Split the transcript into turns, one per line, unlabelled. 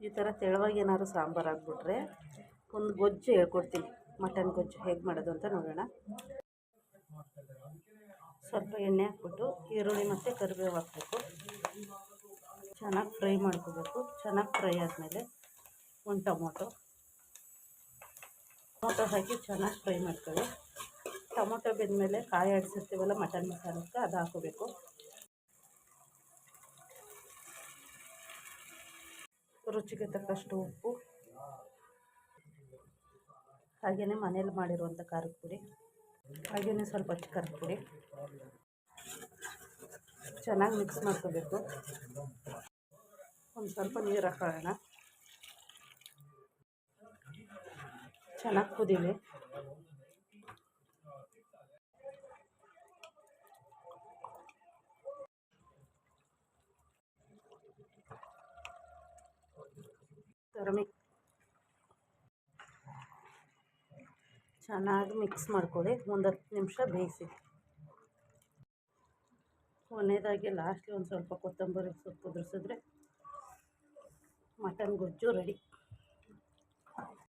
ಈ ಥರ ತೆಳುವಾಗಿ ಏನಾದ್ರು ಸಾಂಬಾರು ಆಗಿಬಿಟ್ರೆ ಒಂದು ಗೊಜ್ಜು ಹೇಳ್ಕೊಡ್ತೀನಿ. ಮಟನ್ ಗೊಜ್ಜು ಹೇಗೆ ಮಾಡೋದು ಅಂತ ನೋಡೋಣ. ಸ್ವಲ್ಪ ಎಣ್ಣೆ ಹಾಕ್ಬಿಟ್ಟು ಈರುಳ್ಳಿ ಮತ್ತು ಕರಿಬೇವು ಹಾಕಬೇಕು. ಚೆನ್ನಾಗಿ ಫ್ರೈ ಮಾಡ್ಕೋಬೇಕು. ಚೆನ್ನಾಗಿ ಫ್ರೈ ಆದಮೇಲೆ ಒಂದು ಟೊಮೊಟೊ ಹಾಕಿ ಚೆನ್ನಾಗಿ ಫ್ರೈ ಮಾಡ್ಕೊಳ್ಳಿ. ಟೊಮೊಟೊ ಬೆಂದಮೇಲೆ ಕಾಯಿ ಆಡಿಸಿರ್ತೀವಲ್ಲ ಮಟನ್ ಮಸಾಲಕ್ಕೆ, ಅದು ಹಾಕೋಬೇಕು. ರುಚಿಗೆ ತಕ್ಕಷ್ಟು ಉಪ್ಪು, ಹಾಗೆಯೇ ಮನೇಲಿ ಮಾಡಿರುವಂಥ ಖಾರದ ಪುಡಿ, ಹಾಗೆಯೇ ಸ್ವಲ್ಪ ಖಾರದ ಪುಡಿ ಚೆನ್ನಾಗಿ ಮಿಕ್ಸ್ ಮಾಡ್ಕೋಬೇಕು. ಒಂದು ಸ್ವಲ್ಪ ನೀರು ಹಾಕೋಣ. ಚೆನ್ನಾಗಿ ಕುದೀಲಿ. ಚೆನ್ನಾಗಿ ಮಿಕ್ಸ್ ಮಾಡ್ಕೊಳ್ಳಿ. ಒಂದು 10 ನಿಮಿಷ ಬೇಯಿಸಿ. ಕೊನೆಯದಾಗಿ ಲಾಸ್ಟ್ಲಿ ಒಂದು ಸ್ವಲ್ಪ ಕೊತ್ತಂಬರಿ ಸೊಪ್ಪು ಉದುರಿಸಿದ್ರೆ ಮಟನ್ ಗೊಜ್ಜು ರೆಡಿ.